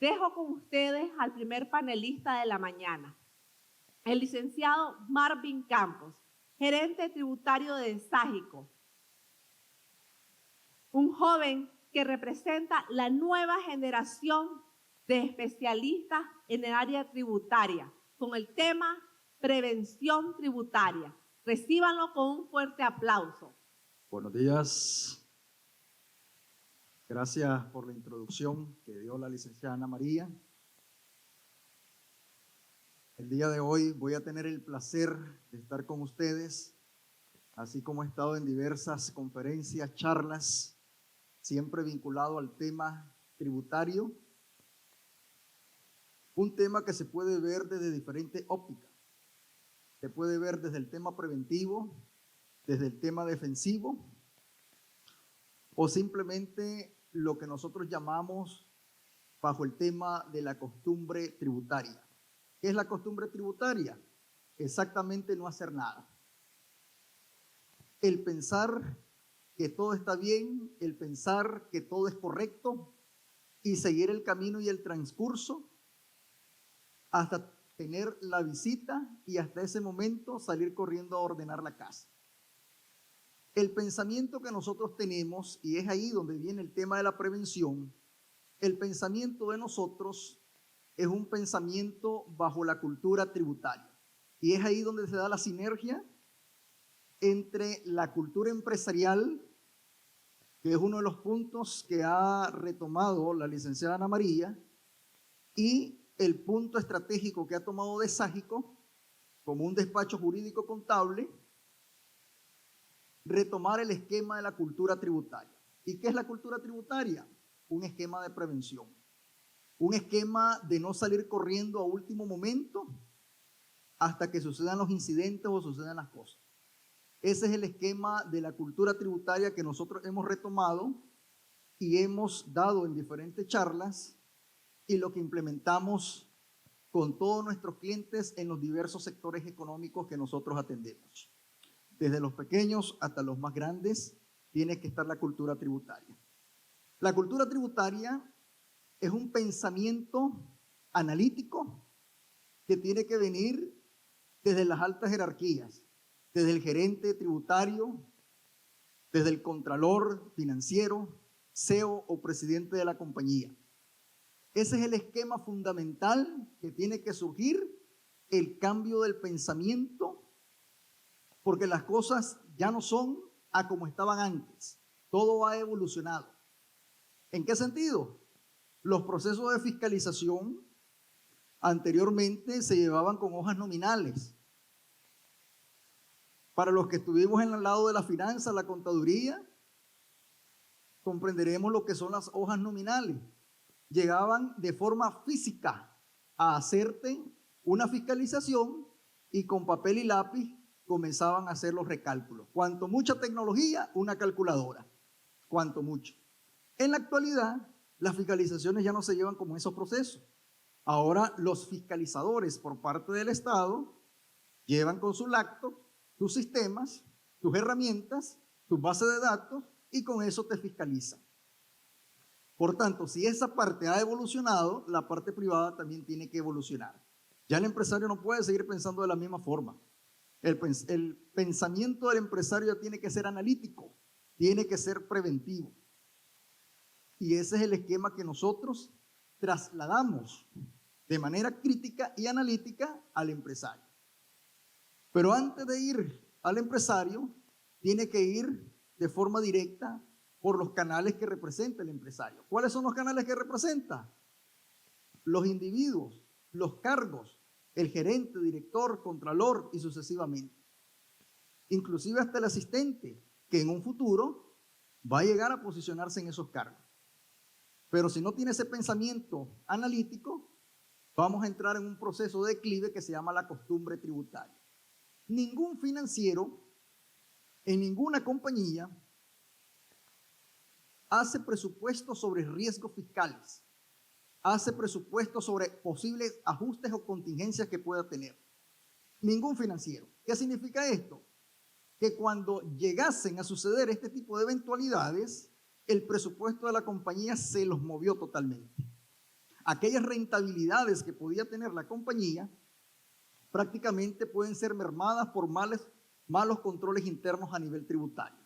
Dejo con ustedes al primer panelista de la mañana, el licenciado Marvin Campos, gerente tributario de Ságico, un joven que representa la nueva generación de especialistas en el área tributaria, con el tema prevención tributaria. Recíbanlo con un fuerte aplauso. Buenos días. Gracias por la introducción que dio la licenciada Ana María. El día de hoy voy a tener el placer de estar con ustedes, así como he estado en diversas conferencias, charlas, siempre vinculado al tema tributario. Un tema que se puede ver desde diferentes ópticas. Se puede ver desde el tema preventivo, desde el tema defensivo, o simplemente lo que nosotros llamamos bajo el tema de la costumbre tributaria. ¿Qué es la costumbre tributaria? Exactamente no hacer nada. El pensar que todo está bien, el pensar que todo es correcto y seguir el camino y el transcurso hasta tener la visita y hasta ese momento salir corriendo a ordenar la casa. El pensamiento que nosotros tenemos, y es ahí donde viene el tema de la prevención, el pensamiento de nosotros es un pensamiento bajo la cultura tributaria. Y es ahí donde se da la sinergia entre la cultura empresarial, que es uno de los puntos que ha retomado la licenciada Ana María, y el punto estratégico que ha tomado de Ságico como un despacho jurídico contable, retomar el esquema de la cultura tributaria. ¿Y qué es la cultura tributaria? Un esquema de prevención, un esquema de no salir corriendo a último momento hasta que sucedan los incidentes o sucedan las cosas. Ese es el esquema de la cultura tributaria que nosotros hemos retomado y hemos dado en diferentes charlas y lo que implementamos con todos nuestros clientes en los diversos sectores económicos que nosotros atendemos. Desde los pequeños hasta los más grandes, tiene que estar la cultura tributaria. La cultura tributaria es un pensamiento analítico que tiene que venir desde las altas jerarquías, desde el gerente tributario, desde el contralor financiero, CEO o presidente de la compañía. Ese es el esquema fundamental que tiene que surgir, el cambio del pensamiento, porque las cosas ya no son a como estaban antes. Todo ha evolucionado. ¿En qué sentido? Los procesos de fiscalización anteriormente se llevaban con hojas nominales. Para los que estuvimos en el lado de la finanza, la contaduría, comprenderemos lo que son las hojas nominales. Llegaban de forma física a hacerte una fiscalización y con papel y lápiz comenzaban a hacer los recálculos. Cuanto mucha tecnología, una calculadora. Cuanto mucho. En la actualidad, las fiscalizaciones ya no se llevan como esos procesos. Ahora los fiscalizadores por parte del Estado llevan con su lacto tus sistemas, tus herramientas, tus bases de datos y con eso te fiscalizan. Por tanto, si esa parte ha evolucionado, la parte privada también tiene que evolucionar. Ya el empresario no puede seguir pensando de la misma forma. El pensamiento del empresario ya tiene que ser analítico, tiene que ser preventivo. Y ese es el esquema que nosotros trasladamos de manera crítica y analítica al empresario. Pero antes de ir al empresario, tiene que ir de forma directa por los canales que representa el empresario. ¿Cuáles son los canales que representa? Los individuos, los cargos, el gerente, director, contralor y sucesivamente. Inclusive hasta el asistente, que en un futuro va a llegar a posicionarse en esos cargos. Pero si no tiene ese pensamiento analítico, vamos a entrar en un proceso de declive que se llama la costumbre tributaria. Ningún financiero en ninguna compañía hace presupuestos sobre riesgos fiscales, hace presupuestos sobre posibles ajustes o contingencias que pueda tener. Ningún financiero. ¿Qué significa esto? Que cuando llegasen a suceder este tipo de eventualidades, el presupuesto de la compañía se los movió totalmente. aquellas rentabilidades que podía tener la compañía prácticamente pueden ser mermadas por malos controles internos a nivel tributario.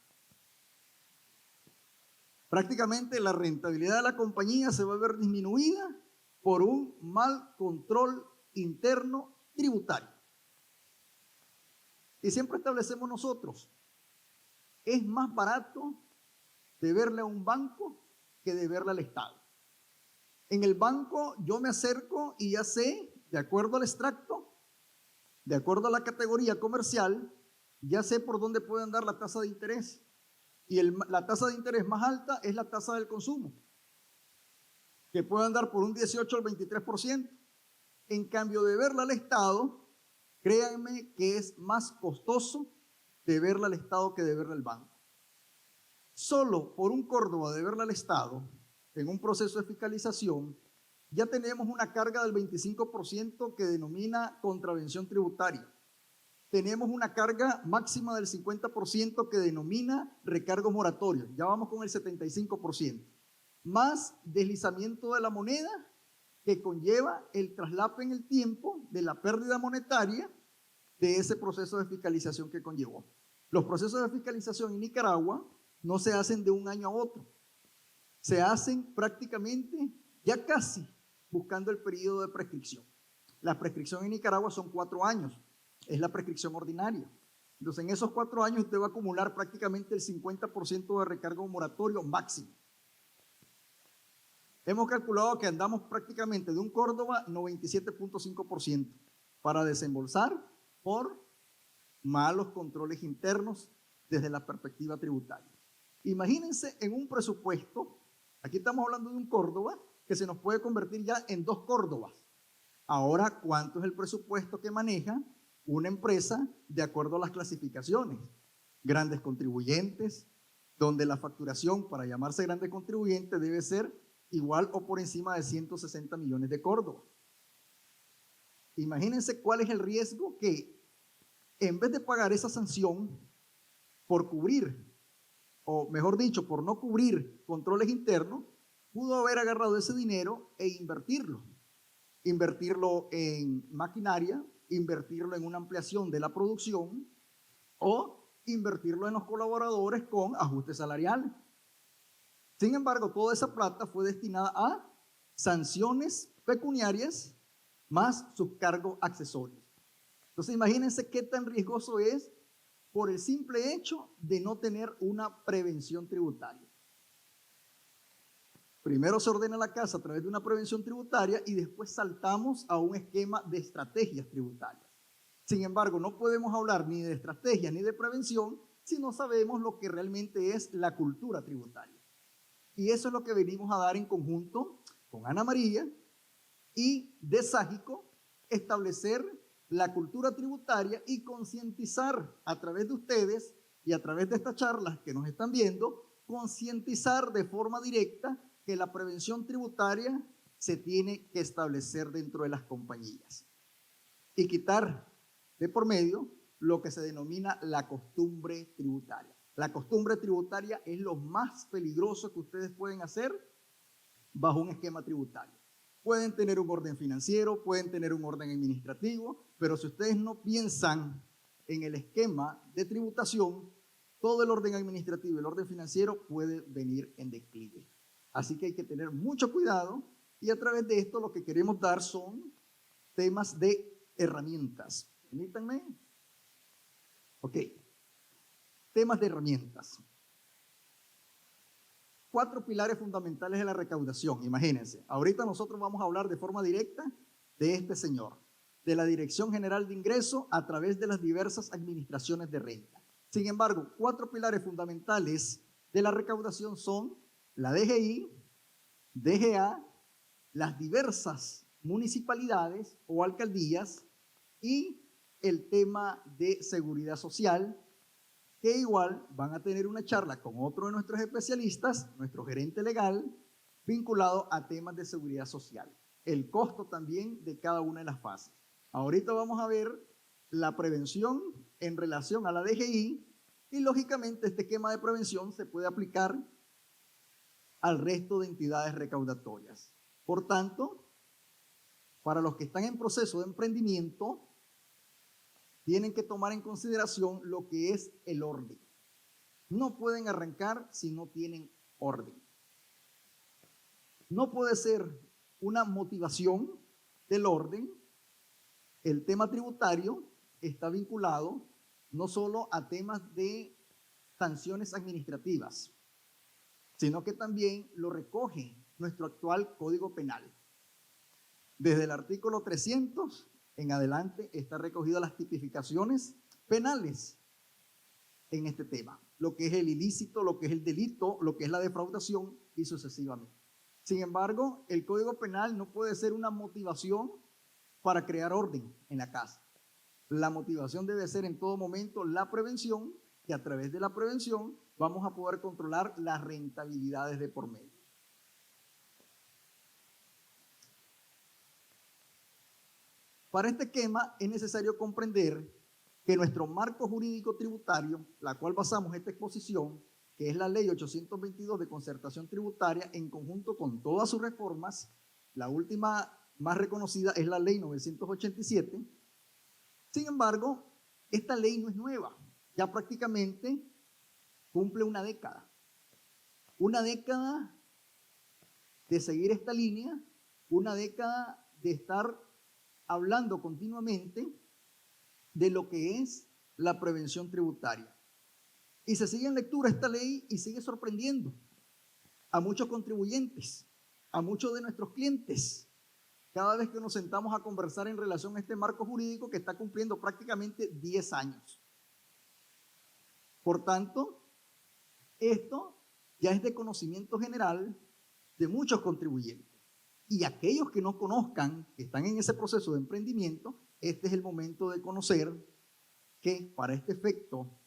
Prácticamente la rentabilidad de la compañía se va a ver disminuida por un mal control interno tributario. Y siempre establecemos nosotros, es más barato deberle a un banco que deberle al Estado. En el banco yo me acerco y ya sé, de acuerdo al extracto, de acuerdo a la categoría comercial, ya sé por dónde puede andar la tasa de interés. Y la tasa de interés más alta es la tasa del consumo, que puede andar por un 18 al 23%. En cambio, deberla al Estado, créanme que es más costoso deberla al Estado que deberla al banco. Solo por un Córdoba deberla al Estado, en un proceso de fiscalización, ya tenemos una carga del 25% que denomina contravención tributaria. Tenemos una carga máxima del 50% que denomina recargos moratorios. Ya vamos con el 75%. Más deslizamiento de la moneda que conlleva el traslape en el tiempo de la pérdida monetaria de ese proceso de fiscalización que conllevó. Los procesos de fiscalización en Nicaragua no se hacen de un año a otro. Se hacen prácticamente ya casi buscando el periodo de prescripción. La prescripción en Nicaragua son 4 años. Es la prescripción ordinaria. Entonces, en esos 4 años usted va a acumular prácticamente el 50% de recargo moratorio máximo. Hemos calculado que andamos prácticamente de un Córdoba 97.5% para desembolsar por malos controles internos desde la perspectiva tributaria. Imagínense en un presupuesto, aquí estamos hablando de un Córdoba que se nos puede convertir ya en 2 Córdobas. Ahora, ¿cuánto es el presupuesto que maneja una empresa de acuerdo a las clasificaciones? Grandes contribuyentes, donde la facturación para llamarse grande contribuyente debe ser igual o por encima de 160 millones de Córdoba. Imagínense cuál es el riesgo que en vez de pagar esa sanción por cubrir, o mejor dicho, por no cubrir controles internos, pudo haber agarrado ese dinero e invertirlo. Invertirlo en maquinaria, invertirlo en una ampliación de la producción o invertirlo en los colaboradores con ajustes salariales. Sin embargo, toda esa plata fue destinada a sanciones pecuniarias más sus cargos accesorios. Entonces, imagínense qué tan riesgoso es por el simple hecho de no tener una prevención tributaria. Primero se ordena la casa a través de una prevención tributaria y después saltamos a un esquema de estrategias tributarias. Sin embargo, no podemos hablar ni de estrategias ni de prevención si no sabemos lo que realmente es la cultura tributaria. Y eso es lo que venimos a dar en conjunto con Ana María y de Ságico, establecer la cultura tributaria y concientizar a través de ustedes y a través de estas charlas que nos están viendo, concientizar de forma directa que la prevención tributaria se tiene que establecer dentro de las compañías y quitar de por medio lo que se denomina la costumbre tributaria. La costumbre tributaria es lo más peligroso que ustedes pueden hacer bajo un esquema tributario. Pueden tener un orden financiero, pueden tener un orden administrativo, pero si ustedes no piensan en el esquema de tributación, todo el orden administrativo y el orden financiero puede venir en declive. Así que hay que tener mucho cuidado y a través de esto lo que queremos dar son temas de herramientas. Permítanme. Ok. Temas de herramientas. 4 pilares fundamentales de la recaudación, imagínense. Ahorita nosotros vamos a hablar de forma directa de este señor, de la Dirección General de Ingreso a través de las diversas administraciones de renta. Sin embargo, 4 pilares fundamentales de la recaudación son la DGI, DGA, las diversas municipalidades o alcaldías y el tema de seguridad social, que igual van a tener una charla con otro de nuestros especialistas, nuestro gerente legal, vinculado a temas de seguridad social. El costo también de cada una de las fases. Ahorita vamos a ver la prevención en relación a la DGI y lógicamente este esquema de prevención se puede aplicar al resto de entidades recaudatorias. Por tanto, para los que están en proceso de emprendimiento, tienen que tomar en consideración lo que es el orden. No pueden arrancar si no tienen orden. No puede ser una motivación del orden. El tema tributario está vinculado no solo a temas de sanciones administrativas, sino que también lo recoge nuestro actual Código Penal. Desde el artículo 300 en adelante está recogido las tipificaciones penales en este tema, lo que es el ilícito, lo que es el delito, lo que es la defraudación y sucesivamente. Sin embargo, el Código Penal no puede ser una motivación para crear orden en la casa. La motivación debe ser en todo momento la prevención, y a través de la prevención vamos a poder controlar las rentabilidades de por medio. Para este esquema es necesario comprender que nuestro marco jurídico tributario, la cual basamos esta exposición, que es la Ley 822 de concertación tributaria, en conjunto con todas sus reformas, la última más reconocida es la Ley 987. Sin embargo, esta ley no es nueva, ya prácticamente cumple una década. Una década de seguir esta línea, una década de estar hablando continuamente de lo que es la prevención tributaria. Y se sigue en lectura esta ley y sigue sorprendiendo a muchos contribuyentes, a muchos de nuestros clientes, cada vez que nos sentamos a conversar en relación a este marco jurídico que está cumpliendo prácticamente 10 años. Por tanto, esto ya es de conocimiento general de muchos contribuyentes. Y aquellos que no conozcan, que están en ese proceso de emprendimiento, este es el momento de conocer que para este efecto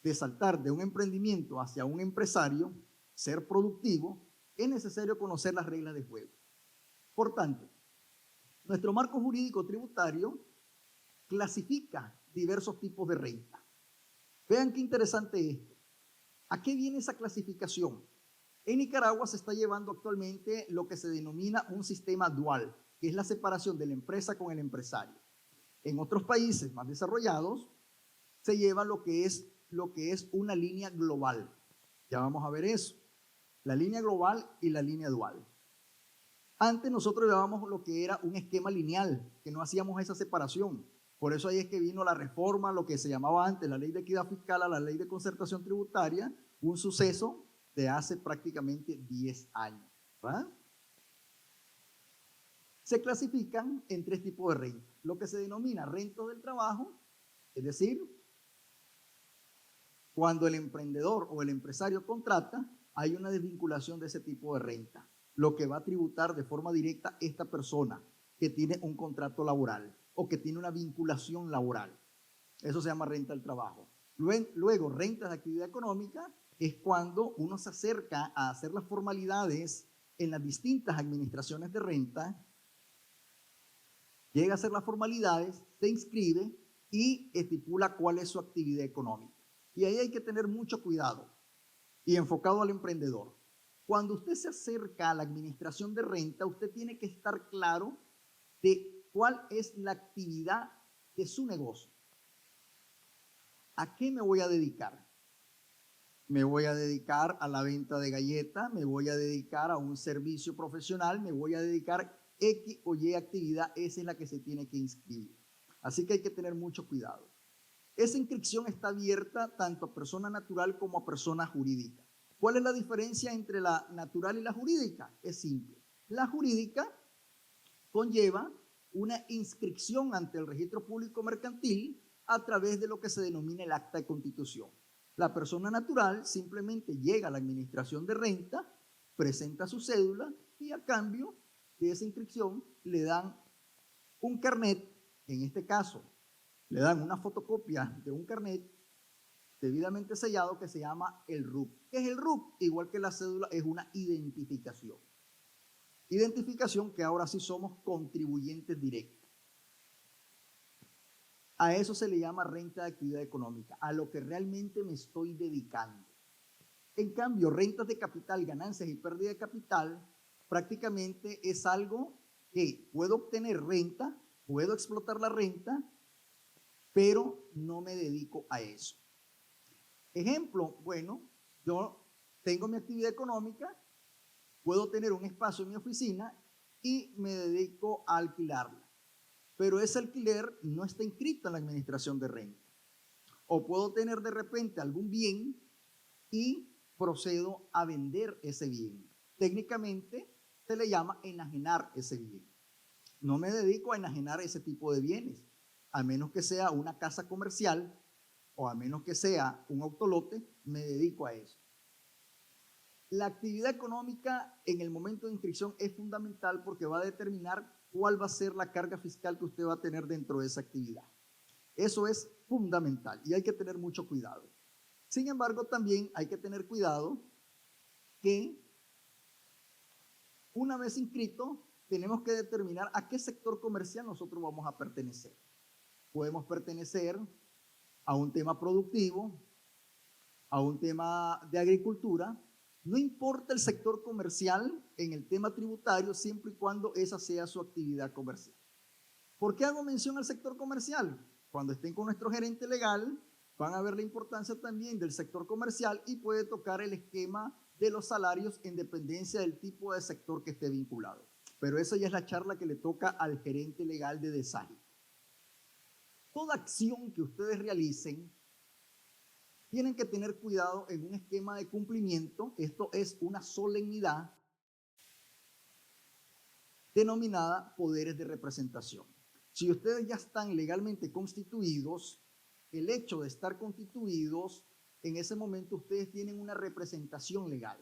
de saltar de un emprendimiento hacia un empresario, ser productivo, es necesario conocer las reglas de juego. Por tanto, nuestro marco jurídico tributario clasifica diversos tipos de renta. Vean qué interesante esto. ¿A qué viene esa clasificación? En Nicaragua se está llevando actualmente lo que se denomina un sistema dual, que es la separación de la empresa con el empresario. En otros países más desarrollados se lleva lo que es una línea global. Ya vamos a ver eso. La línea global y la línea dual. Antes nosotros llevábamos lo que era un esquema lineal, que no hacíamos esa separación. Por eso ahí es que vino la reforma, lo que se llamaba antes la ley de equidad fiscal a la ley de concertación tributaria, un suceso de hace prácticamente 10 años. ¿Verdad? Se clasifican en 3 tipos de renta. Lo que se denomina renta del trabajo, es decir, cuando el emprendedor o el empresario contrata, hay una desvinculación de ese tipo de renta. Lo que va a tributar de forma directa esta persona que tiene un contrato laboral o que tiene una vinculación laboral. Eso se llama renta del trabajo. Luego, renta de actividad económica es cuando uno se acerca a hacer las formalidades en las distintas administraciones de renta, llega a hacer las formalidades, se inscribe y estipula cuál es su actividad económica. Y ahí hay que tener mucho cuidado y enfocado al emprendedor. Cuando usted se acerca a la administración de renta, usted tiene que estar claro de cuál es la actividad de su negocio. ¿A qué me voy a dedicar? Me voy a dedicar a la venta de galletas, me voy a dedicar a un servicio profesional, me voy a dedicar X o Y actividad, esa es la que se tiene que inscribir. Así que hay que tener mucho cuidado. Esa inscripción está abierta tanto a persona natural como a persona jurídica. ¿Cuál es la diferencia entre la natural y la jurídica? Es simple. La jurídica conlleva una inscripción ante el registro público mercantil a través de lo que se denomina el acta de constitución. La persona natural simplemente llega a la administración de renta, presenta su cédula y a cambio de esa inscripción le dan un carnet, en este caso le dan una fotocopia de un carnet debidamente sellado que se llama el RUC. ¿Qué es el RUC? Igual que la cédula, es una identificación. Identificación que ahora sí somos contribuyentes directos. A eso se le llama renta de actividad económica, a lo que realmente me estoy dedicando. En cambio, rentas de capital, ganancias y pérdida de capital, prácticamente es algo que puedo obtener renta, puedo explotar la renta, pero no me dedico a eso. Ejemplo, bueno, yo tengo mi actividad económica, puedo tener un espacio en mi oficina y me dedico a alquilarla, pero ese alquiler no está inscrito en la administración de renta. O puedo tener de repente algún bien y procedo a vender ese bien. Técnicamente se le llama enajenar ese bien. No me dedico a enajenar ese tipo de bienes, a menos que sea una casa comercial o a menos que sea un autolote, me dedico a eso. La actividad económica en el momento de inscripción es fundamental porque va a determinar cuál va a ser la carga fiscal que usted va a tener dentro de esa actividad. Eso es fundamental y hay que tener mucho cuidado. Sin embargo, también hay que tener cuidado que una vez inscrito, tenemos que determinar a qué sector comercial nosotros vamos a pertenecer. Podemos pertenecer a un tema productivo, a un tema de agricultura. No importa el sector comercial en el tema tributario, siempre y cuando esa sea su actividad comercial. ¿Por qué hago mención al sector comercial? Cuando estén con nuestro gerente legal, van a ver la importancia también del sector comercial y puede tocar el esquema de los salarios en dependencia del tipo de sector que esté vinculado. Pero esa ya es la charla que le toca al gerente legal de DESAGI. Toda acción que ustedes realicen, tienen que tener cuidado en un esquema de cumplimiento. Esto es una solemnidad denominada poderes de representación. Si ustedes ya están legalmente constituidos, el hecho de estar constituidos, en ese momento ustedes tienen una representación legal.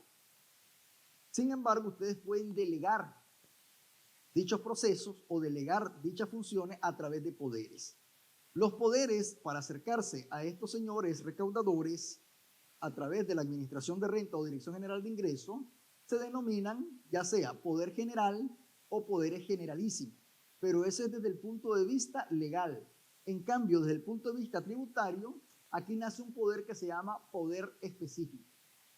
Sin embargo, ustedes pueden delegar dichos procesos o delegar dichas funciones a través de poderes. Los poderes para acercarse a estos señores recaudadores a través de la Administración de Renta o Dirección General de Ingresos se denominan ya sea poder general o poderes generalísimos, pero ese es desde el punto de vista legal. En cambio, desde el punto de vista tributario, aquí nace un poder que se llama poder específico.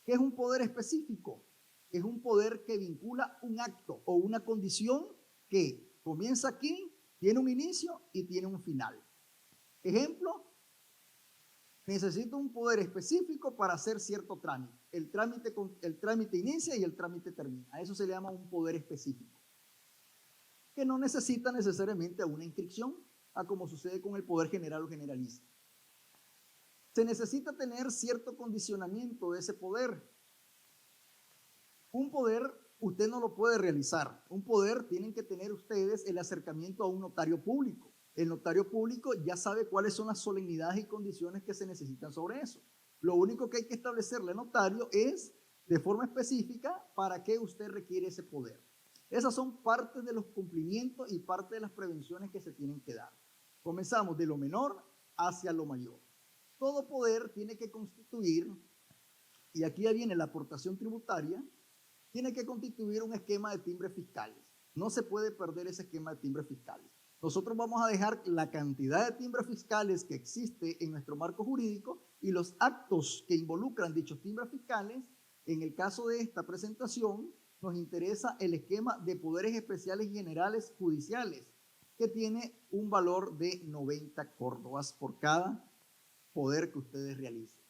¿Qué es un poder específico? Es un poder que vincula un acto o una condición que comienza aquí, tiene un inicio y tiene un final. Ejemplo, necesito un poder específico para hacer cierto trámite. El trámite inicia y el trámite termina. A eso se le llama un poder específico, que no necesita necesariamente una inscripción, a como sucede con el poder general o generalista. Se necesita tener cierto condicionamiento de ese poder. Un poder usted no lo puede realizar. Un poder tienen que tener ustedes el acercamiento a un notario público. El notario público ya sabe cuáles son las solemnidades y condiciones que se necesitan sobre eso. Lo único que hay que establecerle al notario es de forma específica para qué usted requiere ese poder. Esas son partes de los cumplimientos y parte de las prevenciones que se tienen que dar. Comenzamos de lo menor hacia lo mayor. Todo poder tiene que constituir, y aquí ya viene la aportación tributaria, tiene que constituir un esquema de timbres fiscales. No se puede perder ese esquema de timbres fiscales. Nosotros vamos a dejar la cantidad de timbres fiscales que existe en nuestro marco jurídico y los actos que involucran dichos timbres fiscales. En el caso de esta presentación, nos interesa el esquema de poderes especiales y generales judiciales, que tiene un valor de 90 córdobas por cada poder que ustedes realicen.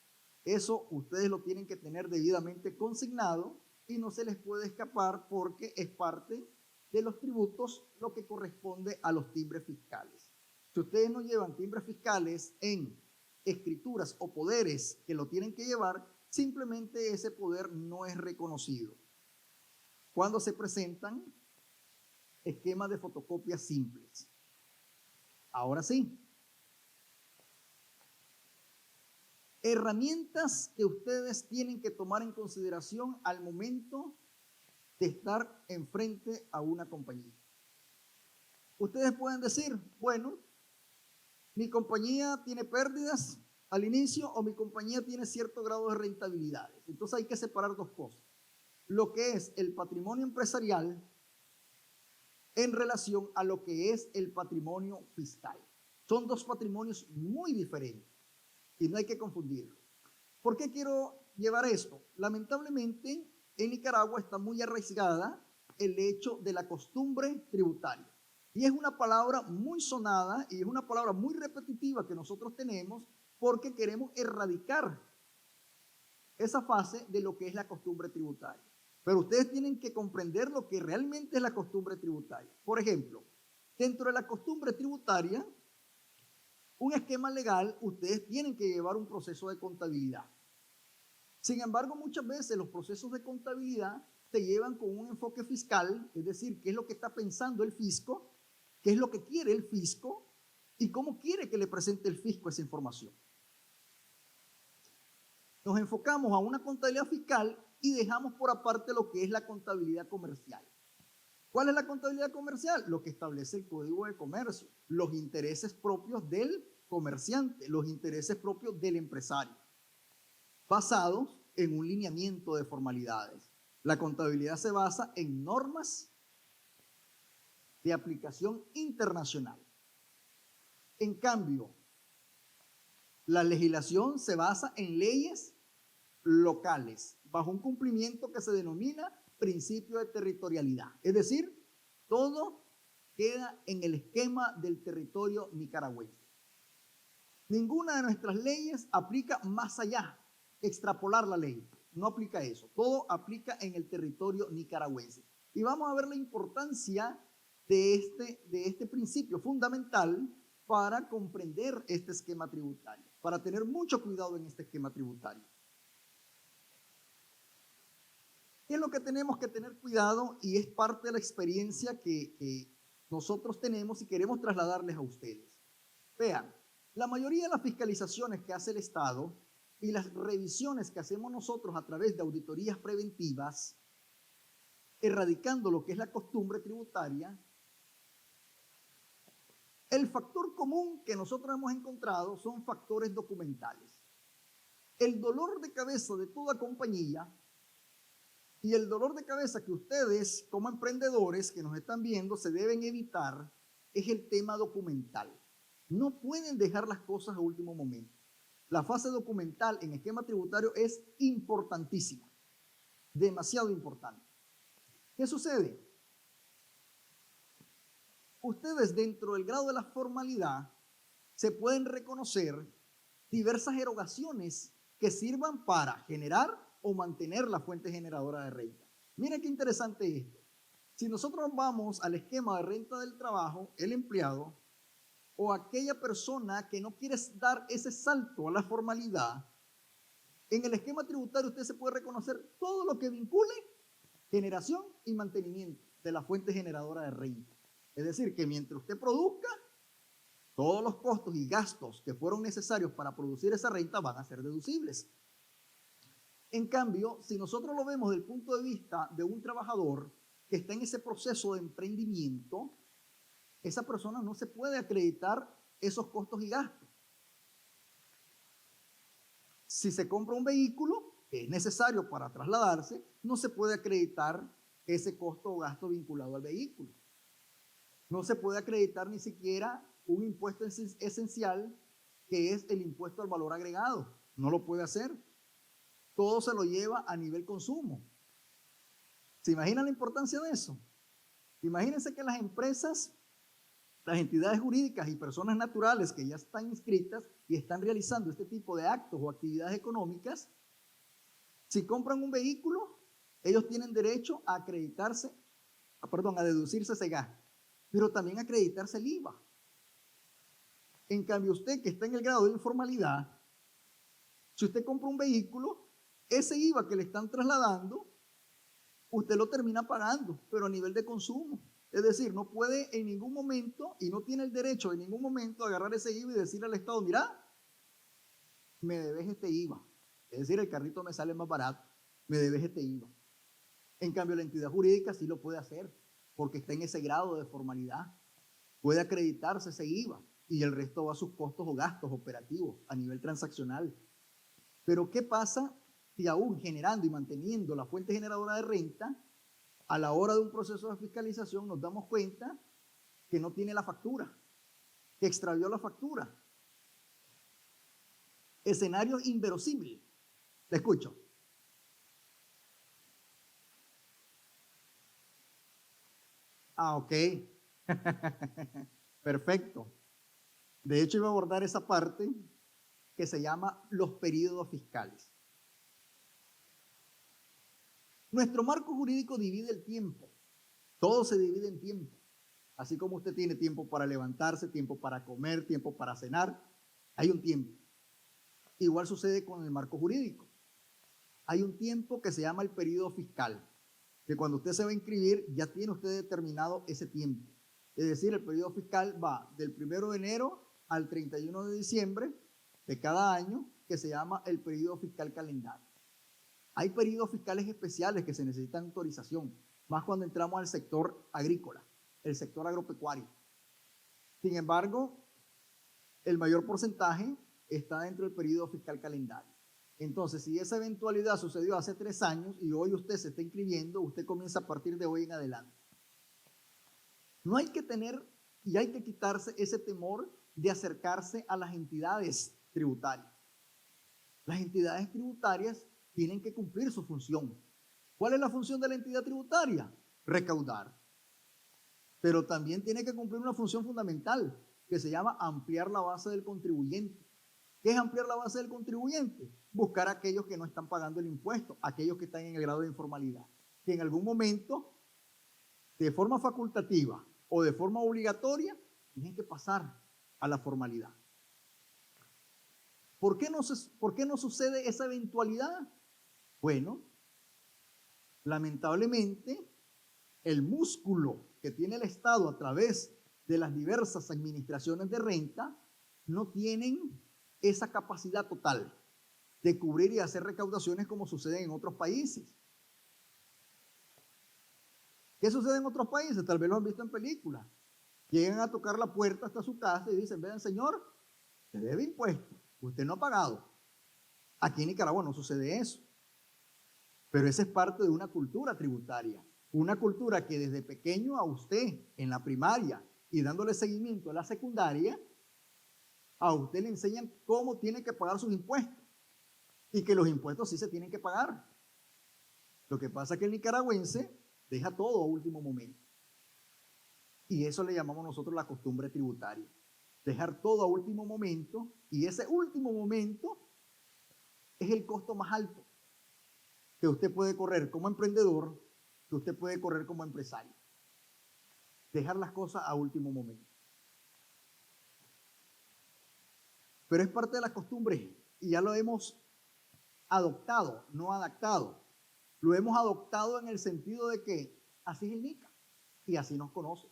Eso ustedes lo tienen que tener debidamente consignado y no se les puede escapar porque es parte de los tributos lo que corresponde a los timbres fiscales. Si ustedes no llevan timbres fiscales en escrituras o poderes que lo tienen que llevar, simplemente ese poder no es reconocido. Cuando se presentan esquemas de fotocopias simples. Ahora sí. Herramientas que ustedes tienen que tomar en consideración al momento de estar enfrente a una compañía. Ustedes pueden decir, bueno, mi compañía tiene pérdidas al inicio o mi compañía tiene cierto grado de rentabilidades. Entonces hay que separar dos cosas. Lo que es el patrimonio empresarial en relación a lo que es el patrimonio fiscal. Son dos patrimonios muy diferentes y no hay que confundirlos. ¿Por qué quiero llevar esto? Lamentablemente, en Nicaragua está muy arraigada el hecho de la costumbre tributaria. Y es una palabra muy sonada y es una palabra muy repetitiva que nosotros tenemos porque queremos erradicar esa fase de lo que es la costumbre tributaria. Pero ustedes tienen que comprender lo que realmente es la costumbre tributaria. Por ejemplo, dentro de la costumbre tributaria, un esquema legal, ustedes tienen que llevar un proceso de contabilidad. Sin embargo, muchas veces los procesos de contabilidad se llevan con un enfoque fiscal, es decir, qué es lo que está pensando el fisco, qué es lo que quiere el fisco y cómo quiere que le presente el fisco esa información. Nos enfocamos a una contabilidad fiscal y dejamos por aparte lo que es la contabilidad comercial. ¿Cuál es la contabilidad comercial? Lo que establece el Código de Comercio, los intereses propios del comerciante, los intereses propios del empresario, basados en un lineamiento de formalidades. La contabilidad se basa en normas de aplicación internacional. En cambio, la legislación se basa en leyes locales, bajo un cumplimiento que se denomina principio de territorialidad. Es decir, todo queda en el esquema del territorio nicaragüense. Ninguna de nuestras leyes aplica más allá, extrapolar la ley. No aplica eso. Todo aplica en el territorio nicaragüense. Y vamos a ver la importancia de este principio fundamental para comprender este esquema tributario, para tener mucho cuidado en este esquema tributario. ¿Qué es lo que tenemos que tener cuidado? Y es parte de la experiencia que nosotros tenemos y queremos trasladarles a ustedes. Vean, la mayoría de las fiscalizaciones que hace el Estado y las revisiones que hacemos nosotros a través de auditorías preventivas, erradicando lo que es la costumbre tributaria, el factor común que nosotros hemos encontrado son factores documentales. El dolor de cabeza de toda compañía y el dolor de cabeza que ustedes como emprendedores que nos están viendo se deben evitar es el tema documental. No pueden dejar las cosas a último momento. La fase documental en esquema tributario es importantísima, demasiado importante. ¿Qué sucede? Ustedes dentro del grado de la formalidad se pueden reconocer diversas erogaciones que sirvan para generar o mantener la fuente generadora de renta. Miren qué interesante esto. Si nosotros vamos al esquema de renta del trabajo, el empleado o aquella persona que no quiere dar ese salto a la formalidad, en el esquema tributario usted se puede reconocer todo lo que vincule generación y mantenimiento de la fuente generadora de renta. Es decir, que mientras usted produzca, todos los costos y gastos que fueron necesarios para producir esa renta van a ser deducibles. En cambio, si nosotros lo vemos desde el punto de vista de un trabajador que está en ese proceso de emprendimiento, esa persona no se puede acreditar esos costos y gastos. Si se compra un vehículo que es necesario para trasladarse, no se puede acreditar ese costo o gasto vinculado al vehículo. No se puede acreditar ni siquiera un impuesto esencial que es el impuesto al valor agregado. No lo puede hacer. Todo se lo lleva a nivel consumo. ¿Se imaginan la importancia de eso? Imagínense que las empresas, las entidades jurídicas y personas naturales que ya están inscritas y están realizando este tipo de actos o actividades económicas, si compran un vehículo, ellos tienen derecho a acreditarse, a deducirse ese gasto, pero también a acreditarse el IVA. En cambio, usted que está en el grado de informalidad, si usted compra un vehículo, ese IVA que le están trasladando, usted lo termina pagando, pero a nivel de consumo. Es decir, no puede en ningún momento y no tiene el derecho en ningún momento de agarrar ese IVA y decirle al Estado, mira, me debes este IVA. Es decir, el carrito me sale más barato, me debes este IVA. En cambio, la entidad jurídica sí lo puede hacer, porque está en ese grado de formalidad. Puede acreditarse ese IVA y el resto va a sus costos o gastos operativos a nivel transaccional. Pero ¿qué pasa si aún generando y manteniendo la fuente generadora de renta, a la hora de un proceso de fiscalización nos damos cuenta que no tiene la factura, que extravió la factura? Escenario inverosímil. Le escucho. Ah, ok. Perfecto. De hecho, iba a abordar esa parte que se llama los períodos fiscales. Nuestro marco jurídico divide el tiempo. Todo se divide en tiempo. Así como usted tiene tiempo para levantarse, tiempo para comer, tiempo para cenar, hay un tiempo. Igual sucede con el marco jurídico. Hay un tiempo que se llama el período fiscal, que cuando usted se va a inscribir ya tiene usted determinado ese tiempo. Es decir, el período fiscal va del 1 de enero al 31 de diciembre de cada año, que se llama el período fiscal calendario. Hay períodos fiscales especiales que se necesitan autorización, más cuando entramos al sector agrícola, el sector agropecuario. Sin embargo, el mayor porcentaje está dentro del período fiscal calendario. Entonces, si esa eventualidad sucedió hace 3 años y hoy usted se está inscribiendo, usted comienza a partir de hoy en adelante. No hay que tener y hay que quitarse ese temor de acercarse a las entidades tributarias. Las entidades tributarias tienen que cumplir su función. ¿Cuál es la función de la entidad tributaria? Recaudar. Pero también tiene que cumplir una función fundamental que se llama ampliar la base del contribuyente. ¿Qué es ampliar la base del contribuyente? Buscar a aquellos que no están pagando el impuesto, aquellos que están en el grado de informalidad, que en algún momento, de forma facultativa o de forma obligatoria, tienen que pasar a la formalidad. ¿Por qué no sucede esa eventualidad? Bueno, lamentablemente, el músculo que tiene el Estado a través de las diversas administraciones de renta no tienen esa capacidad total de cubrir y hacer recaudaciones como sucede en otros países. ¿Qué sucede en otros países? Tal vez lo han visto en películas. Llegan a tocar la puerta hasta su casa y dicen, vean señor, usted debe impuestos, usted no ha pagado. Aquí en Nicaragua no sucede eso. Pero esa es parte de una cultura tributaria. Una cultura que desde pequeño a usted, en la primaria y dándole seguimiento a la secundaria, a usted le enseñan cómo tiene que pagar sus impuestos. Y que los impuestos sí se tienen que pagar. Lo que pasa es que el nicaragüense deja todo a último momento. Y eso le llamamos nosotros la costumbre tributaria. Dejar todo a último momento, y ese último momento es el costo más alto que usted puede correr como emprendedor, que usted puede correr como empresario. Dejar las cosas a último momento. Pero es parte de la costumbre y ya lo hemos adoptado, no adaptado. Lo hemos adoptado en el sentido de que así es el Nica y así nos conoce.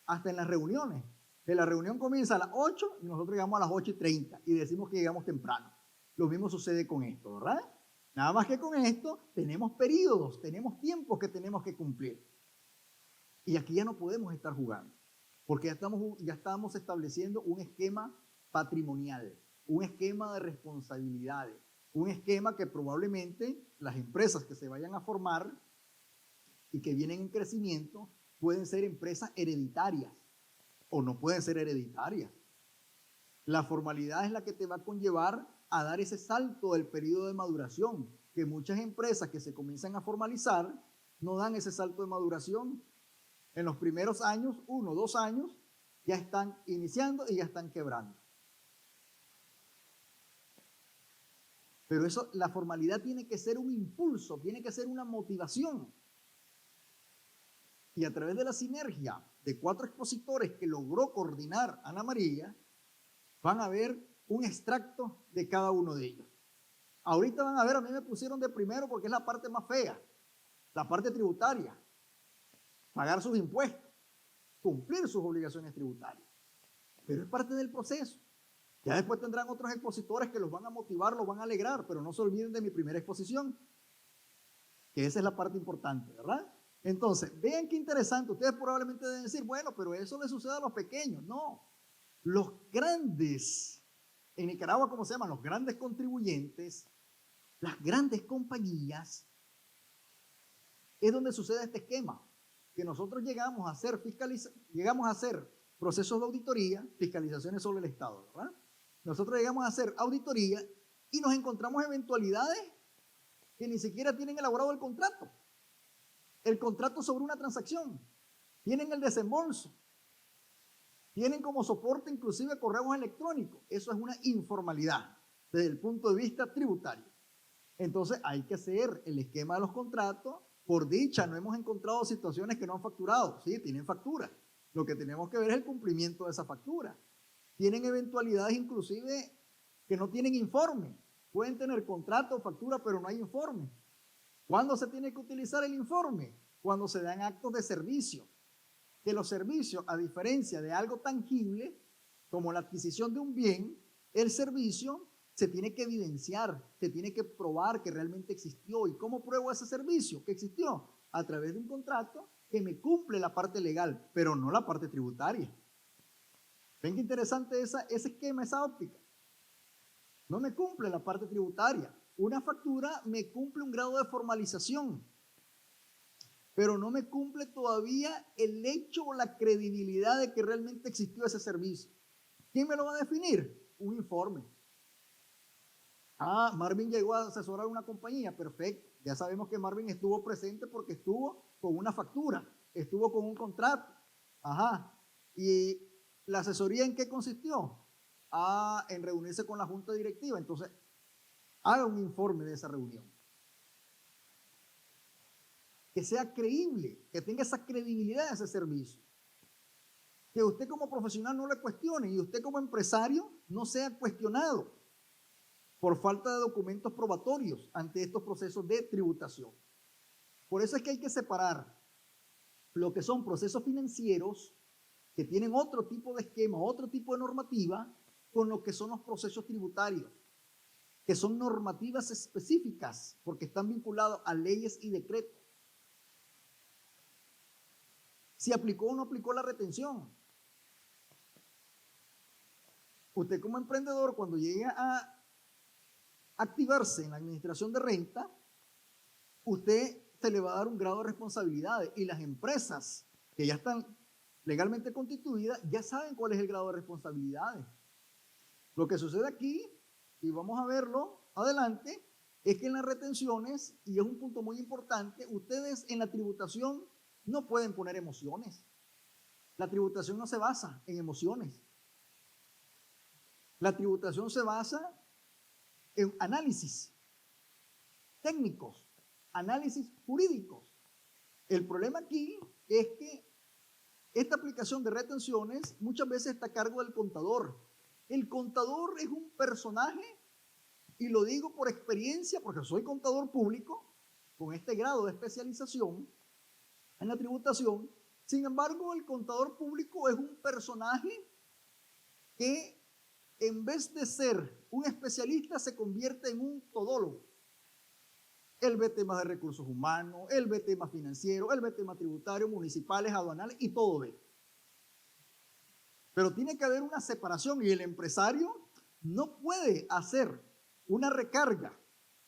Hasta en las reuniones. Que la reunión comienza a las 8 y nosotros llegamos a las 8:30 y decimos que llegamos temprano. Lo mismo sucede con esto, ¿verdad? Nada más que con esto tenemos periodos, tenemos tiempos que tenemos que cumplir. Y aquí ya no podemos estar jugando, porque ya estamos estableciendo un esquema patrimonial, un esquema de responsabilidades, un esquema que probablemente las empresas que se vayan a formar y que vienen en crecimiento pueden ser empresas hereditarias o no pueden ser hereditarias. La formalidad es la que te va a conllevar a dar ese salto del periodo de maduración, que muchas empresas que se comienzan a formalizar no dan ese salto de maduración. En los primeros años, 1 o 2 años, ya están iniciando y ya están quebrando. Pero eso, la formalidad tiene que ser un impulso, tiene que ser una motivación. Y a través de la sinergia de 4 expositores que logró coordinar Ana María, van a ver un extracto de cada uno de ellos. Ahorita van a ver, a mí me pusieron de primero porque es la parte más fea, la parte tributaria. Pagar sus impuestos, cumplir sus obligaciones tributarias. Pero es parte del proceso. Ya después tendrán otros expositores que los van a motivar, los van a alegrar, pero no se olviden de mi primera exposición, que esa es la parte importante, ¿verdad? Entonces, vean qué interesante. Ustedes probablemente deben decir, bueno, pero eso le sucede a los pequeños. No, los grandes, en Nicaragua, ¿cómo se llaman? Los grandes contribuyentes, las grandes compañías, es donde sucede este esquema, que nosotros llegamos a hacer procesos de auditoría, fiscalizaciones sobre el Estado, ¿verdad? Nosotros llegamos a hacer auditoría y nos encontramos eventualidades que ni siquiera tienen elaborado el contrato sobre una transacción. Tienen el desembolso. Tienen como soporte inclusive correos electrónicos. Eso es una informalidad desde el punto de vista tributario. Entonces hay que hacer el esquema de los contratos. Por dicha, no hemos encontrado situaciones que no han facturado. Sí, tienen factura. Lo que tenemos que ver es el cumplimiento de esa factura. Tienen eventualidades inclusive que no tienen informe. Pueden tener contrato o factura, pero no hay informe. ¿Cuándo se tiene que utilizar el informe? Cuando se dan actos de servicio. Que los servicios, a diferencia de algo tangible, como la adquisición de un bien, el servicio se tiene que evidenciar, se tiene que probar que realmente existió. ¿Y cómo pruebo ese servicio que existió? A través de un contrato que me cumple la parte legal, pero no la parte tributaria. ¿Ven qué interesante ese esquema, esa óptica? No me cumple la parte tributaria. Una factura me cumple un grado de formalización, pero no me cumple todavía el hecho o la credibilidad de que realmente existió ese servicio. ¿Quién me lo va a definir? Un informe. Ah, Marvin llegó a asesorar una compañía, perfecto. Ya sabemos que Marvin estuvo presente porque estuvo con una factura, estuvo con un contrato. Ajá. ¿Y la asesoría en qué consistió? Ah, en reunirse con la junta directiva. Entonces, haga un informe de esa reunión. Que sea creíble, que tenga esa credibilidad de ese servicio. Que usted como profesional no le cuestione y usted como empresario no sea cuestionado por falta de documentos probatorios ante estos procesos de tributación. Por eso es que hay que separar lo que son procesos financieros que tienen otro tipo de esquema, otro tipo de normativa, con lo que son los procesos tributarios, que son normativas específicas porque están vinculados a leyes y decretos. Si aplicó o no aplicó la retención. Usted como emprendedor, cuando llegue a activarse en la administración de renta, usted se le va a dar un grado de responsabilidades y las empresas que ya están legalmente constituidas ya saben cuál es el grado de responsabilidades. Lo que sucede aquí, y vamos a verlo adelante, es que en las retenciones, y es un punto muy importante, ustedes en la tributación no pueden poner emociones. La tributación no se basa en emociones. La tributación se basa en análisis técnicos, análisis jurídicos. El problema aquí es que esta aplicación de retenciones muchas veces está a cargo del contador. El contador es un personaje, y lo digo por experiencia, porque soy contador público, con este grado de especialización en la tributación. Sin embargo, el contador público es un personaje que en vez de ser un especialista se convierte en un todólogo. Él ve temas de recursos humanos, él ve temas financieros, él ve temas tributarios, municipales, aduanales y todo ve. Pero tiene que haber una separación y el empresario no puede hacer una recarga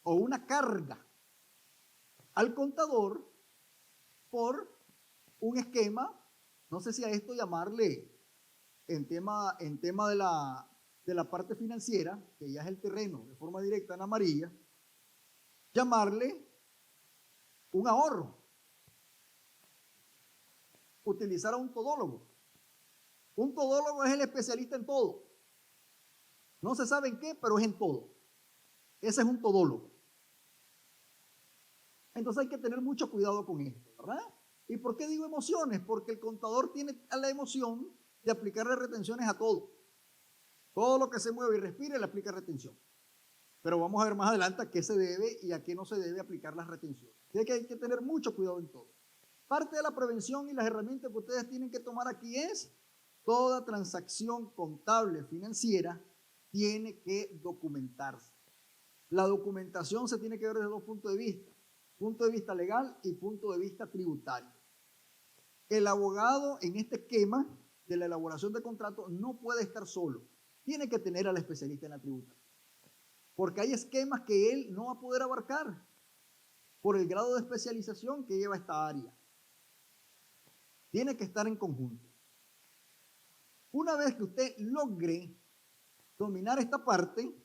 o una carga al contador por un esquema, no sé si a esto llamarle en tema de la parte financiera, que ya es el terreno de forma directa en amarilla, llamarle un ahorro, utilizar a un todólogo. Un todólogo es el especialista en todo. No se sabe en qué, pero es en todo. Ese es un todólogo. Entonces hay que tener mucho cuidado con esto, ¿verdad? ¿Y por qué digo emociones? Porque el contador tiene la emoción de aplicarle retenciones a todo. Todo lo que se mueve y respire le aplica retención. Pero vamos a ver más adelante a qué se debe y a qué no se debe aplicar las retenciones. Así que hay que tener mucho cuidado en todo. Parte de la prevención y las herramientas que ustedes tienen que tomar aquí es toda transacción contable financiera tiene que documentarse. La documentación se tiene que ver desde dos puntos de vista. Punto de vista legal y punto de vista tributario. El abogado en este esquema de la elaboración de contratos no puede estar solo. Tiene que tener al especialista en la tributación. Porque hay esquemas que él no va a poder abarcar por el grado de especialización que lleva esta área. Tiene que estar en conjunto. Una vez que usted logre dominar esta parte,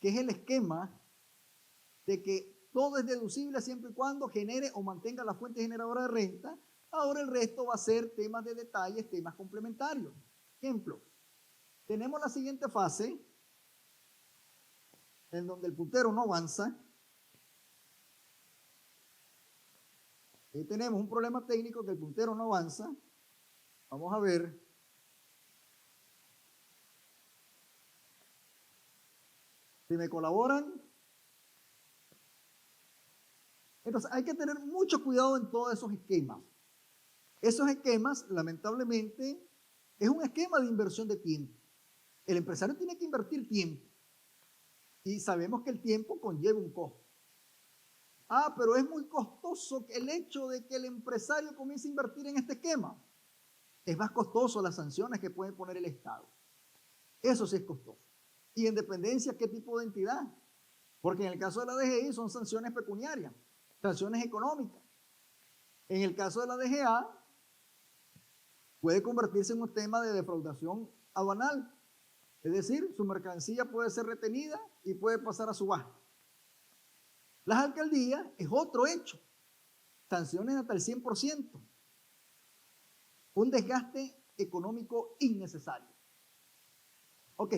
que es el esquema de que todo es deducible siempre y cuando genere o mantenga la fuente generadora de renta, Ahora el resto va a ser temas de detalles, temas complementarios. Ejemplo, tenemos la siguiente fase en donde el puntero no avanza. Ahí tenemos un problema técnico que el puntero no avanza. Vamos a ver. Si me colaboran. Entonces hay que tener mucho cuidado en todos esos esquemas. Esos esquemas, lamentablemente, es un esquema de inversión de tiempo. El empresario tiene que invertir tiempo. Y sabemos que el tiempo conlleva un costo. Ah, pero es muy costoso el hecho de que el empresario comience a invertir en este esquema. Es más costoso las sanciones que puede poner el Estado. Eso sí es costoso. Y en dependencia, ¿qué tipo de entidad? Porque en el caso de la DGI son sanciones pecuniarias, sanciones económicas. En el caso de la DGA, puede convertirse en un tema de defraudación aduanal. Es decir, su mercancía puede ser retenida y puede pasar a subasta. Las alcaldías es otro hecho. Sanciones hasta el 100%. Un desgaste económico innecesario. Ok.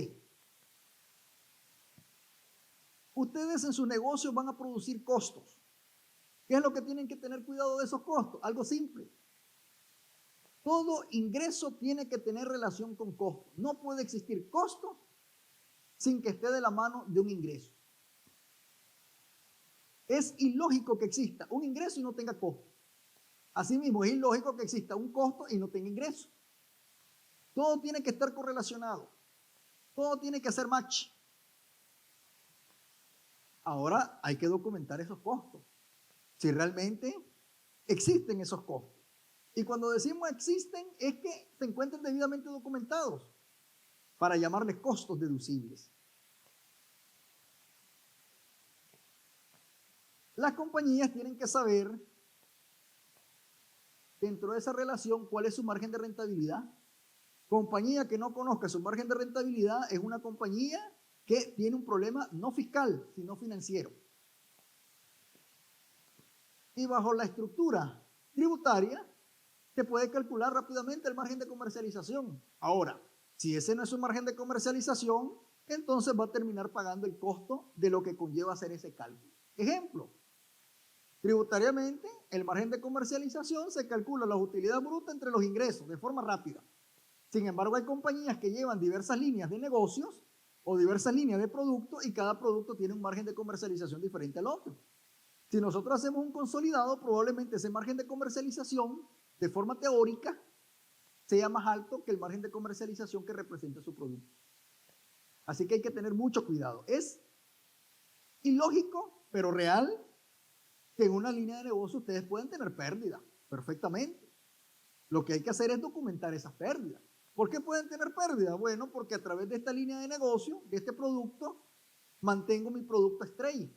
Ustedes en sus negocios van a producir costos. ¿Qué es lo que tienen que tener cuidado de esos costos? Algo simple. Todo ingreso tiene que tener relación con costos. No puede existir costo sin que esté de la mano de un ingreso. Es ilógico que exista un ingreso y no tenga costo. Asimismo, es ilógico que exista un costo y no tenga ingreso. Todo tiene que estar correlacionado. Todo tiene que hacer match. Ahora hay que documentar esos costos. Si realmente existen esos costos. Y cuando decimos existen, es que se encuentren debidamente documentados para llamarles costos deducibles. Las compañías tienen que saber, dentro de esa relación, cuál es su margen de rentabilidad. Compañía que no conozca su margen de rentabilidad es una compañía que tiene un problema no fiscal, sino financiero. Y bajo la estructura tributaria, se puede calcular rápidamente el margen de comercialización. Ahora, si ese no es un margen de comercialización, entonces va a terminar pagando el costo de lo que conlleva hacer ese cálculo. Ejemplo, tributariamente, el margen de comercialización se calcula la utilidad bruta entre los ingresos de forma rápida. Sin embargo, hay compañías que llevan diversas líneas de negocios o diversas líneas de productos y cada producto tiene un margen de comercialización diferente al otro. Si nosotros hacemos un consolidado, probablemente ese margen de comercialización, de forma teórica, sea más alto que el margen de comercialización que representa su producto. Así que hay que tener mucho cuidado. Es ilógico, pero real, que en una línea de negocio ustedes pueden tener pérdida, perfectamente. Lo que hay que hacer es documentar esas pérdidas. ¿Por qué pueden tener pérdida? Bueno, porque a través de esta línea de negocio, de este producto, mantengo mi producto estrella.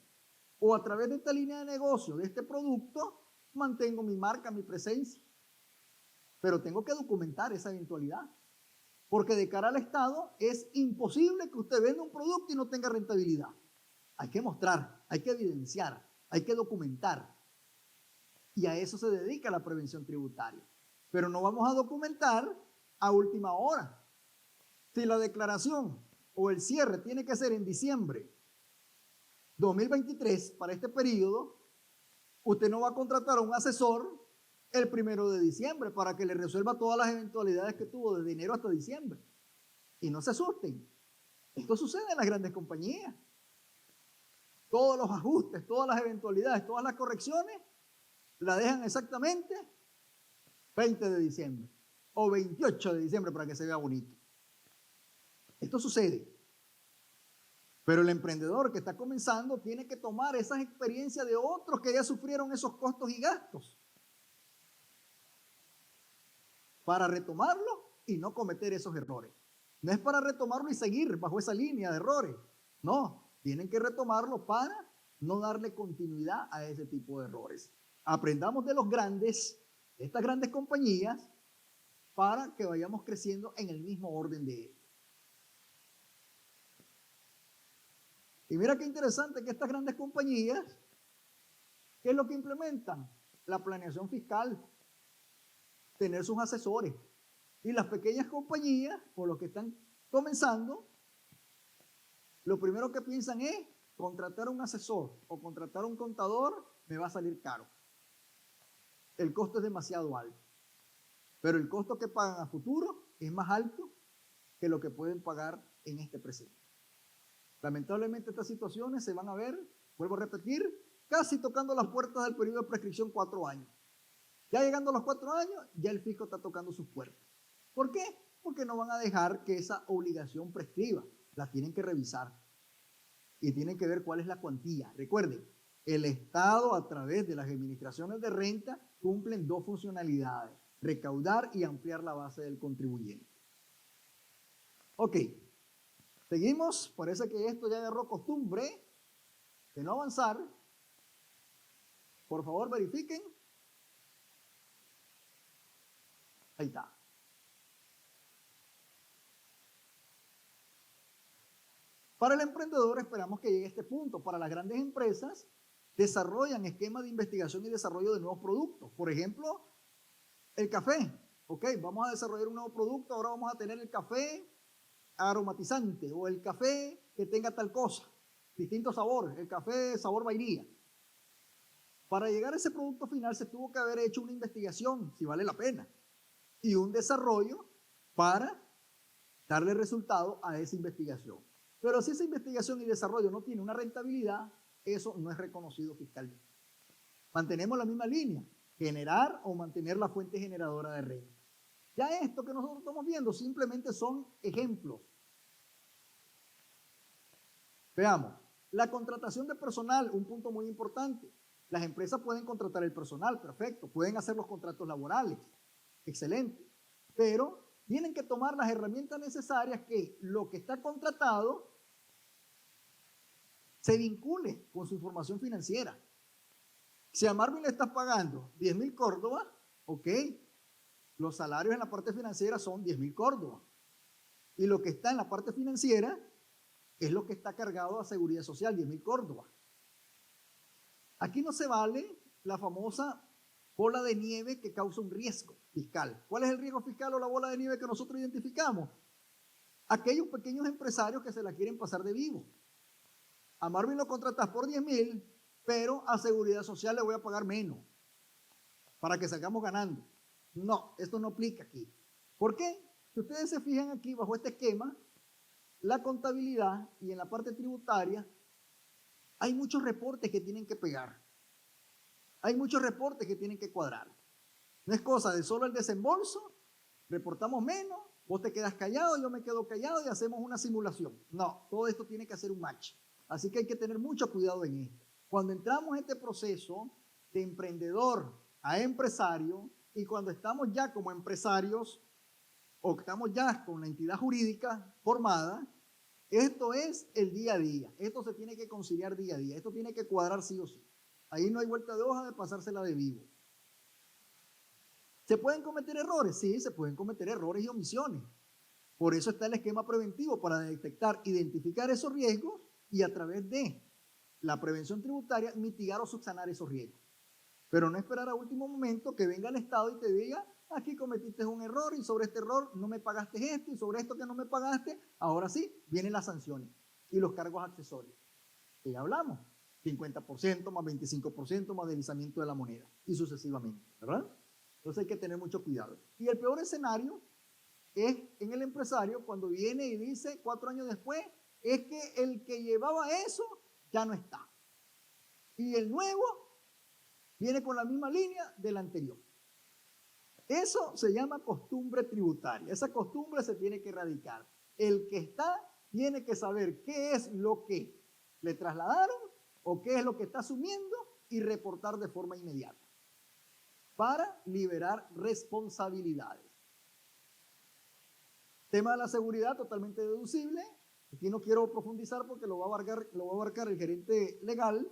O a través de esta línea de negocio, de este producto, mantengo mi marca, mi presencia. Pero tengo que documentar esa eventualidad. Porque de cara al Estado es imposible que usted venda un producto y no tenga rentabilidad. Hay que mostrar, hay que evidenciar, hay que documentar. Y a eso se dedica la prevención tributaria. Pero no vamos a documentar a última hora. Si la declaración o el cierre tiene que ser en diciembre 2023 para este periodo, usted no va a contratar a un asesor el 1 de diciembre para que le resuelva todas las eventualidades que tuvo desde enero hasta diciembre. Y no se asusten. Esto sucede en las grandes compañías. Todos los ajustes, todas las eventualidades, todas las correcciones, la dejan exactamente 20 de diciembre o 28 de diciembre para que se vea bonito. Esto sucede. Pero el emprendedor que está comenzando tiene que tomar esas experiencias de otros que ya sufrieron esos costos y gastos para retomarlo y no cometer esos errores. No es para retomarlo y seguir bajo esa línea de errores. No, tienen que retomarlo para no darle continuidad a ese tipo de errores. Aprendamos de los grandes, de estas grandes compañías, para que vayamos creciendo en el mismo orden de ellos. Y mira qué interesante que estas grandes compañías, ¿qué es lo que implementan? La planeación fiscal. tener sus asesores. Y las pequeñas compañías, o los que están comenzando, lo primero que piensan es contratar a un asesor o contratar a un contador, me va a salir caro. El costo es demasiado alto. Pero el costo que pagan a futuro es más alto que lo que pueden pagar en este presente. Lamentablemente estas situaciones se van a ver, vuelvo a repetir, casi tocando las puertas del periodo de prescripción 4 años. Ya llegando a los 4 años, ya el fisco está tocando sus puertas. ¿Por qué? Porque no van a dejar que esa obligación prescriba. La tienen que revisar. Y tienen que ver cuál es la cuantía. Recuerden, el Estado a través de las administraciones de renta cumplen 2 funcionalidades: recaudar y ampliar la base del contribuyente. Ok, seguimos. Parece que esto ya agarró costumbre de no avanzar. Por favor, verifiquen. Ahí está. Para el emprendedor esperamos que llegue a este punto. Para las grandes empresas, desarrollan esquemas de investigación y desarrollo de nuevos productos. Por ejemplo, el café. Ok, vamos a desarrollar un nuevo producto. Ahora vamos a tener el café aromatizante o el café que tenga tal cosa. Distintos sabores. El café sabor vainilla. Para llegar a ese producto final se tuvo que haber hecho una investigación, si vale la pena, y un desarrollo para darle resultado a esa investigación. Pero si esa investigación y desarrollo no tiene una rentabilidad, eso no es reconocido fiscalmente. Mantenemos la misma línea, generar o mantener la fuente generadora de renta. Ya esto que nosotros estamos viendo simplemente son ejemplos. Veamos, la contratación de personal, un punto muy importante. Las empresas pueden contratar el personal, perfecto, pueden hacer los contratos laborales, excelente, pero tienen que tomar las herramientas necesarias que lo que está contratado se vincule con su información financiera. Si a Marvin le estás pagando 10.000 córdobas, ok, los salarios en la parte financiera son 10.000 córdobas. Y lo que está en la parte financiera es lo que está cargado a seguridad social, 10.000 córdobas. Aquí no se vale la famosa bola de nieve que causa un riesgo fiscal. ¿Cuál es el riesgo fiscal o la bola de nieve que nosotros identificamos? Aquellos pequeños empresarios que se la quieren pasar de vivo. A Marvin lo contratas por 10.000, pero a seguridad social le voy a pagar menos para que salgamos ganando. No, esto no aplica aquí. ¿Por qué? Si ustedes se fijan aquí bajo este esquema, la contabilidad y en la parte tributaria, hay muchos reportes que tienen que pegar. Hay muchos reportes que tienen que cuadrar. No es cosa de solo el desembolso, reportamos menos, vos te quedas callado, yo me quedo callado y hacemos una simulación. No, todo esto tiene que hacer un match. Así que hay que tener mucho cuidado en esto. Cuando entramos en este proceso de emprendedor a empresario y cuando estamos ya como empresarios o estamos ya con la entidad jurídica formada, esto es el día a día. Esto se tiene que conciliar día a día. Esto tiene que cuadrar sí o sí. Ahí no hay vuelta de hoja de pasársela de vivo. ¿Se pueden cometer errores? Sí, se pueden cometer errores y omisiones. Por eso está el esquema preventivo para detectar, identificar esos riesgos y a través de la prevención tributaria mitigar o subsanar esos riesgos. Pero no esperar a último momento que venga el Estado y te diga, aquí cometiste un error y sobre este error no me pagaste esto y sobre esto que no me pagaste, ahora sí, vienen las sanciones y los cargos accesorios. Que ya hablamos, 50% más 25% más deslizamiento de la moneda y sucesivamente, ¿verdad? Entonces hay que tener mucho cuidado. Y el peor escenario es en el empresario cuando viene y dice 4 años después, es que el que llevaba eso ya no está. Y el nuevo viene con la misma línea del anterior. Eso se llama costumbre tributaria. Esa costumbre se tiene que erradicar. El que está tiene que saber qué es lo que le trasladaron o qué es lo que está asumiendo y reportar de forma inmediata para liberar responsabilidades. Tema de la seguridad totalmente deducible. Aquí no quiero profundizar porque lo va a abarcar el gerente legal.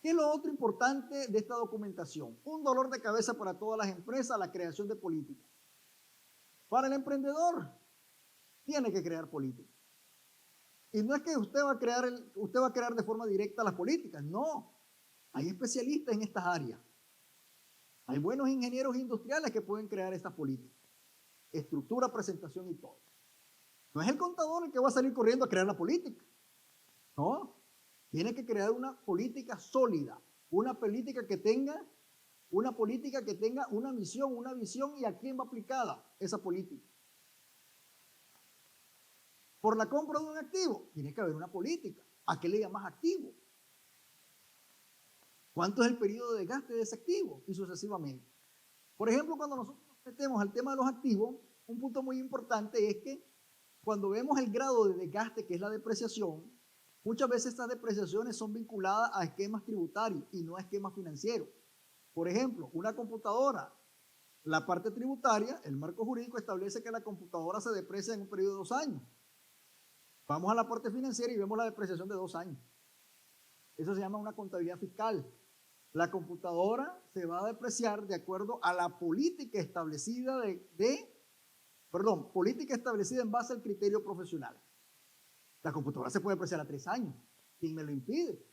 ¿Qué es lo otro importante de esta documentación? Un dolor de cabeza para todas las empresas, la creación de políticas. Para el emprendedor, tiene que crear políticas. Y no es que usted va a crear de forma directa las políticas, no. Hay especialistas en estas áreas. Hay buenos ingenieros industriales que pueden crear estas políticas. Estructura, presentación y todo. No es el contador el que va a salir corriendo a crear la política. No. Tiene que crear una política sólida, una política que tenga una misión, una visión y a quién va aplicada esa política. Por la compra de un activo, tiene que haber una política. ¿A qué le llamas activo? ¿Cuánto es el periodo de desgaste de ese activo? Y sucesivamente. Por ejemplo, cuando nosotros nos metemos al tema de los activos, un punto muy importante es que cuando vemos el grado de desgaste, que es la depreciación, muchas veces estas depreciaciones son vinculadas a esquemas tributarios y no a esquemas financieros. Por ejemplo, una computadora, la parte tributaria, el marco jurídico establece que la computadora se deprecia en un periodo de 2 años. Vamos a la parte financiera y vemos la depreciación de 2 años. Eso se llama una contabilidad fiscal. La computadora se va a depreciar de acuerdo a la política establecida política establecida en base al criterio profesional. La computadora se puede depreciar a 3 años. ¿Quién me lo impide?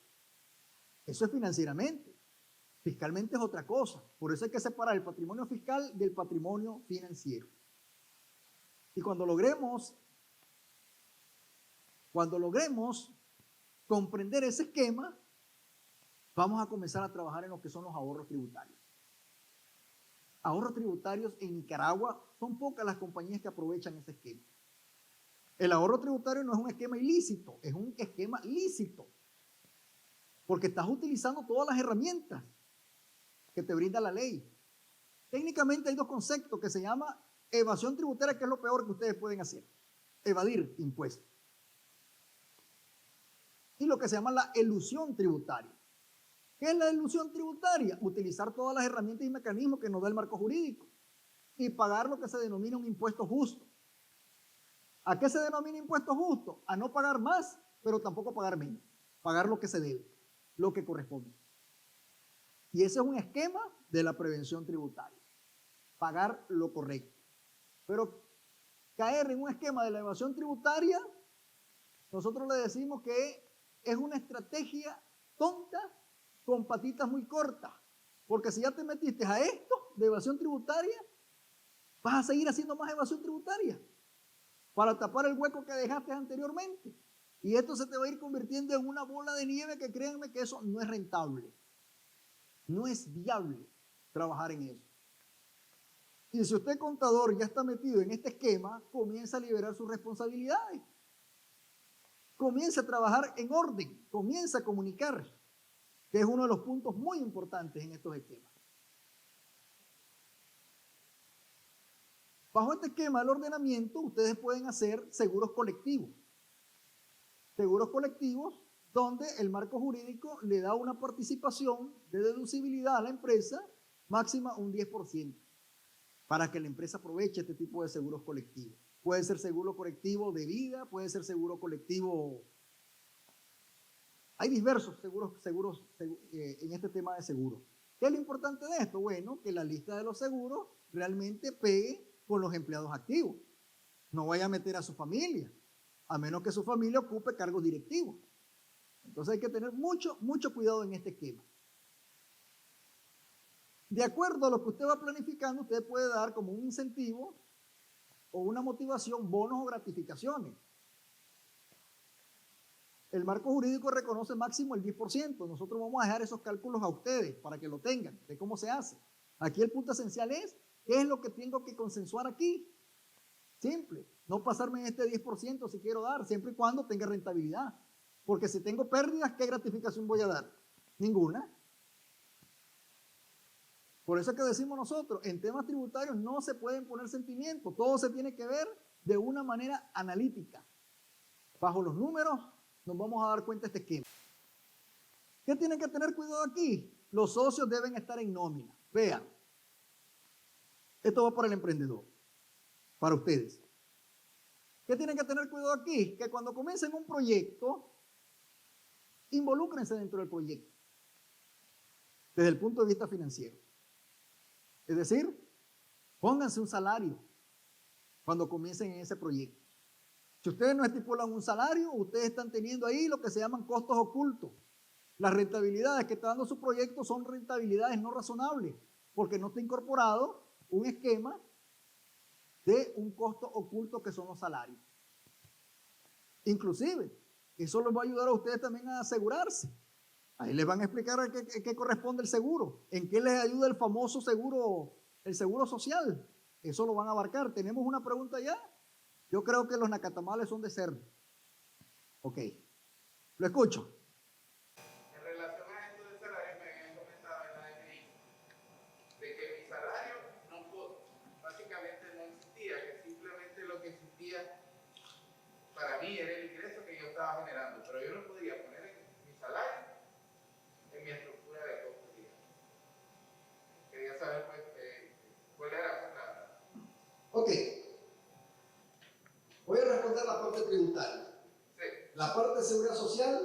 Eso es financieramente. Fiscalmente es otra cosa. Por eso hay que separar el patrimonio fiscal del patrimonio financiero. Y cuando logremos comprender ese esquema, vamos a comenzar a trabajar en lo que son los ahorros tributarios. Ahorros tributarios en Nicaragua, son pocas las compañías que aprovechan ese esquema. El ahorro tributario no es un esquema ilícito, es un esquema lícito, porque estás utilizando todas las herramientas que te brinda la ley. Técnicamente hay 2 conceptos que se llama evasión tributaria, que es lo peor que ustedes pueden hacer, evadir impuestos, y lo que se llama la elusión tributaria. ¿Qué es la elusión tributaria? Utilizar todas las herramientas y mecanismos que nos da el marco jurídico y pagar lo que se denomina un impuesto justo. ¿A qué se denomina impuesto justo? A no pagar más, pero tampoco pagar menos. Pagar lo que se debe, lo que corresponde. Y ese es un esquema de la prevención tributaria. Pagar lo correcto. Pero caer en un esquema de la evasión tributaria, nosotros le decimos que es una estrategia tonta con patitas muy cortas. Porque si ya te metiste a esto de evasión tributaria, vas a seguir haciendo más evasión tributaria para tapar el hueco que dejaste anteriormente. Y esto se te va a ir convirtiendo en una bola de nieve que créanme que eso no es rentable. No es viable trabajar en eso. Y si usted, contador, ya está metido en este esquema, comienza a liberar sus responsabilidades. Comienza a trabajar en orden, comienza a comunicar, que es uno de los puntos muy importantes en estos esquemas. Bajo este esquema del ordenamiento, ustedes pueden hacer seguros colectivos. Seguros colectivos donde el marco jurídico le da una participación de deducibilidad a la empresa máxima un 10%, para que la empresa aproveche este tipo de seguros colectivos. Puede ser seguro colectivo de vida, puede ser seguro colectivo. Hay diversos seguros en este tema de seguros. ¿Qué es lo importante de esto? Bueno, que la lista de los seguros realmente pegue con los empleados activos. No vaya a meter a su familia, a menos que su familia ocupe cargos directivos. Entonces hay que tener mucho cuidado en este esquema. De acuerdo a lo que usted va planificando, usted puede dar como un incentivo o una motivación, bonos o gratificaciones. El marco jurídico reconoce máximo el 10%. Nosotros vamos a dejar esos cálculos a ustedes para que lo tengan, de cómo se hace. Aquí el punto esencial es, ¿qué es lo que tengo que consensuar aquí? Simple, no pasarme en este 10% si quiero dar, siempre y cuando tenga rentabilidad. Porque si tengo pérdidas, ¿qué gratificación voy a dar? Ninguna. Por eso es que decimos nosotros, en temas tributarios no se pueden poner sentimientos, todo se tiene que ver de una manera analítica. Bajo los números nos vamos a dar cuenta de este esquema. ¿Qué tienen que tener cuidado aquí? Los socios deben estar en nómina. Vean, esto va para el emprendedor, para ustedes. ¿Qué tienen que tener cuidado aquí? Que cuando comiencen un proyecto, involúcrense dentro del proyecto, desde el punto de vista financiero. Es decir, pónganse un salario cuando comiencen en ese proyecto. Si ustedes no estipulan un salario, ustedes están teniendo ahí lo que se llaman costos ocultos. Las rentabilidades que está dando su proyecto son rentabilidades no razonables. porque no está incorporado un esquema de un costo oculto que son los salarios. Inclusive, eso les va a ayudar a ustedes también a asegurarse. Ahí les van a explicar a qué corresponde el seguro, en qué les ayuda el famoso seguro, el seguro social. Eso lo van a abarcar. ¿Tenemos una pregunta ya? Yo creo que los nacatamales son de cerdo. Ok, lo escucho. En relación a esto del salario, me habían comentado en la DNI de que mi salario básicamente no existía, que simplemente lo que existía para mí era el ingreso que yo estaba generando, pero yo no podía poner mi salario en mi estructura de costos. Quería saber pues, cuál era la... Ok, voy a responder la parte tributaria. Sí. La parte de seguridad social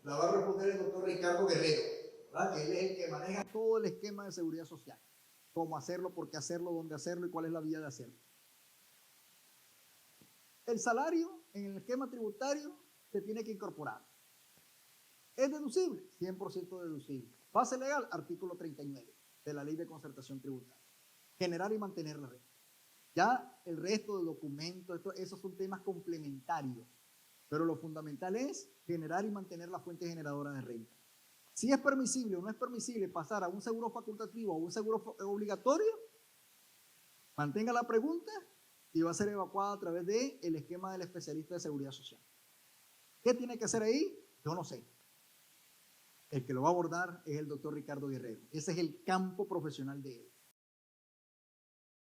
la va a responder el doctor Ricardo Guerrero, ¿verdad? Que él es el que maneja todo el esquema de seguridad social. Cómo hacerlo, por qué hacerlo, dónde hacerlo y cuál es la vía de hacerlo. El salario en el esquema tributario se tiene que incorporar. ¿Es deducible? 100% deducible. Base legal, artículo 39 de la Ley de Concertación Tributaria. Generar y mantener la renta. Ya el resto de documentos, esos son temas complementarios. Pero lo fundamental es generar y mantener la fuente generadora de renta. Si es permisible o no es permisible pasar a un seguro facultativo o un seguro obligatorio, mantenga la pregunta y va a ser evacuada a través del esquema del especialista de seguridad social. ¿Qué tiene que hacer ahí? Yo no sé. El que lo va a abordar es el doctor Ricardo Guerrero. Ese es el campo profesional de él.